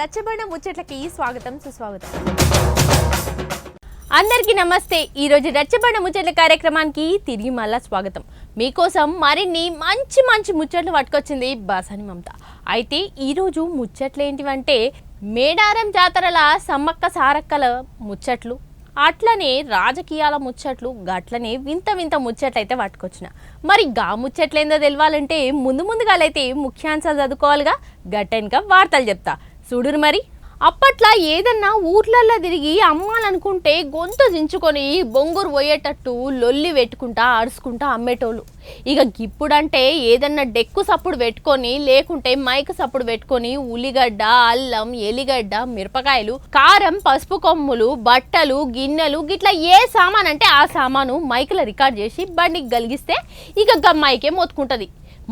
రచ్చబండ ముచ్చట్లకి స్వాగతం సుస్వాగతం. అందరికీ నమస్తే. ఈరోజు రచ్చబండ ముచ్చట్ల కార్యక్రమానికి తిరిగి మళ్ళా స్వాగతం. మీకోసం మరిన్ని మంచి మంచి ముచ్చట్లు పట్టుకొచ్చింది బాసాని మమత. అయితే ఈరోజు ముచ్చట్లు ఏంటివంటే మేడారం జాతరల సమ్మక్క సారక్కల ముచ్చట్లు, అట్లనే రాజకీయాల ముచ్చట్లు, గట్లనే వింత వింత ముచ్చట్లు అయితే పట్టుకొచ్చిన. మరి గా ముచ్చట్లు ఏందో తెలియాలంటే ముందుగాలైతే ముఖ్యాంశాలు చదువుకోవాలిగా. గట్టెనక వార్తలు చెప్తా చూడురు. మరి అప్పట్లో ఏదన్నా ఊర్లల్లో తిరిగి అమ్మాలనుకుంటే గొంతు దించుకొని బొంగురు పోయేటట్టు లొల్లి పెట్టుకుంటా అరుచుకుంటా అమ్మేటోళ్ళు. ఇక ఇప్పుడంటే ఏదన్నా డెక్కు సప్పుడు పెట్టుకొని, లేకుంటే మైక్ సప్పుడు పెట్టుకొని ఉల్లిగడ్డ, అల్లం, ఎలిగడ్డ, మిరపకాయలు, కారం, పసుపు కొమ్ములు, బట్టలు, గిన్నెలు గిట్లా ఏ సామాన్ అంటే ఆ సామాను మైకులో రికార్డ్ చేసి బండికి గలిగిస్తే ఇక మైకే మొత్తుకుంటుంది.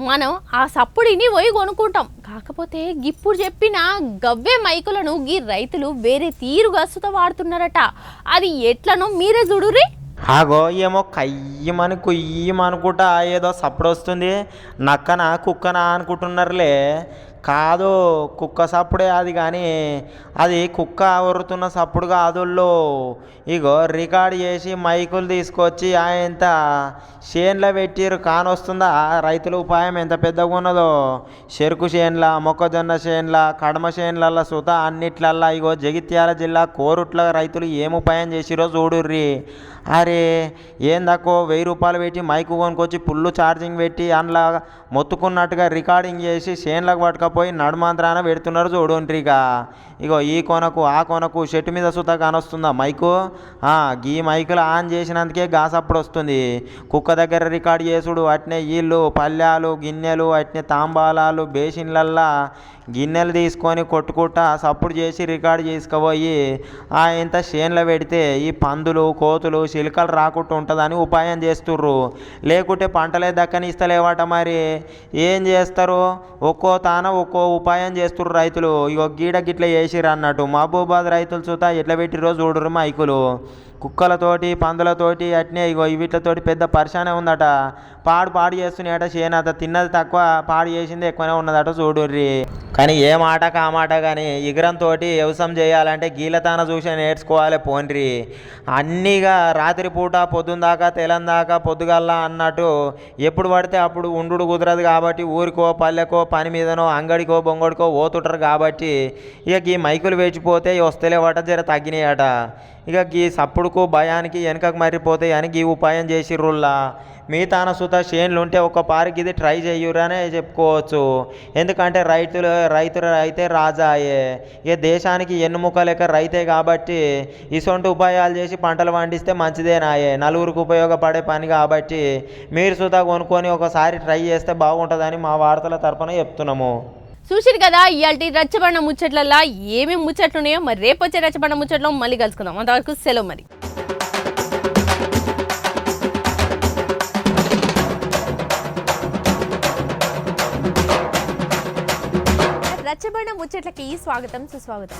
మనం ఆ సప్పుడిని పోయి కొనుక్కుంటాం. కాకపోతే ఇప్పుడు చెప్పిన గవ్వే మైకులను గీ రైతులు వేరే తీరుగా సుత వాడుతున్నారట. అది ఎట్లనో మీరే చూడుర్రి. ఆగో ఏమో కయ్యమని కుయ్యమనుకుంటా ఏదో సప్పుడు వస్తుంది. నక్కన కుక్కన అనుకుంటున్నారులే. కాదు, కుక్క సప్పుడే అది, కానీ అది కుక్క ఒరుతున్న సప్పుడు కాదుల్లో. ఇగో రికార్డ్ చేసి మైకులు తీసుకొచ్చి ఆయన చేన్లో పెట్టిరు. కానొస్తుందా రైతుల ఉపాయం ఎంత పెద్దగా ఉన్నదో. చెరుకు చేన్ల, మొక్కజొన్న చేన్ల, కడమ చేన్లల్లో సుత అన్నిట్లల్లా ఇగో జగిత్యాల జిల్లా కోరుట్ల రైతులు ఏం ఉపాయం చేసిరో చూడుర్రి. అరే ఏందక్కో 1000 రూపాయలు పెట్టి మైకు కొనుక్కొచ్చి ఫుల్ ఛార్జింగ్ పెట్టి అందులో మొత్తుకున్నట్టుగా రికార్డింగ్ చేసి చేన్లకు పట్టుకపోయి నడుమాంత్రాన పెడుతున్నారు చూడుండ్రి. ఇగో ఈ కొనకు ఆ కొనకు చెట్టు మీద సుతా కానొస్తుందా మైకు. గీ మైకులు ఆన్ చేసినందుకే గాసప్పుడు వస్తుంది. కుక్క దగ్గర రికార్డ్ చేసుడు, అట్నే ఇళ్ళు, పళ్ళాలు, గిన్నెలు, అట్నే తాంబాలాలు, బేసిన్లల్లా గిన్నెలు తీసుకొని కొట్టుకుంటా సప్పుడు చేసి రికార్డు చేసుకుపోయి ఇంత చేన్లో పెడితే ఈ పందులు, కోతులు, చిలుకలు రాకుండా ఉంటుందని ఉపాయం చేస్తుర్రు. లేకుంటే పంటలే దక్కనిస్తలేవాట. మరి ఏం చేస్తారు? ఒక్కో తాన ఒక్కో ఉపాయం చేస్తుర్రు రైతులు. ఇగో గీడ గిట్ల చేసిర్రు అన్నట్టు. మహబూబాద్ రైతులు చూతా ఎట్లా పెట్టిరో చూడుర్రు మైకులు. కుక్కలతోటి, పందులతోటి, అట్నే ఇగో వీటితోటి పెద్ద పరిశానే ఉందట. పాడు చేస్తున్నాయట. చేనత తిన్నది తక్కువ, పాడు చేసింది ఎక్కువనే ఉన్నదట చూడుర్రి. కానీ ఏ మాటకు ఆ మాట. కానీ ఇగరంతో వ్యవసాయం చేయాలంటే గీలతాన చూసి నేర్చుకోవాలి పోన్రి. అన్నీగా రాత్రిపూట పొద్దుందాకా తెలందాకా పొద్దుగల్లా అన్నట్టు ఎప్పుడు పడితే అప్పుడు ఉండు కుదరదు. కాబట్టి ఊరికో పల్లెకో పని మీదనో అంగడికో బొంగడికో పోతుంటారు. కాబట్టి ఇక ఈ మైకులు వేచిపోతే వస్తలేవట, జర తగ్గినాయట. ఇక ఈ సప్పుడుకు భయానికి వెనకకు మరిపోతాయి అని ఈ ఉపాయం చేసిర్రుల్లా. మీ తాన సుత చేన్లు ఉంటే ఒక పారికి ఇది ట్రై చేయురనే చెప్పుకోవచ్చు. ఎందుకంటే రైతులు అయితే రాజాయే. ఇక దేశానికి ఎన్నుముక లెక్క రైతే. కాబట్టి ఇసొంటి ఉపాయాలు చేసి పంటలు పండిస్తే మంచిదేనాయే, నలుగురికి ఉపయోగపడే పని. కాబట్టి మీరు సుత కొనుక్కొని ఒకసారి ట్రై చేస్తే బాగుంటుందని మా వార్తల తరపున చెప్తున్నాము. చూసిరు కదా ఇయాల్టి రచ్చబండ ముచ్చట్లల్లా ఏమేమి ముచ్చట్లు ఉన్నాయో. మరి రేపు వచ్చే రచ్చబండ ముచ్చట్లో మళ్ళీ కలుసుకుందాం. అంతవరకు సెలవు. మరి రచ్చబండ ముచ్చట్లకి స్వాగతం సుస్వాగతం.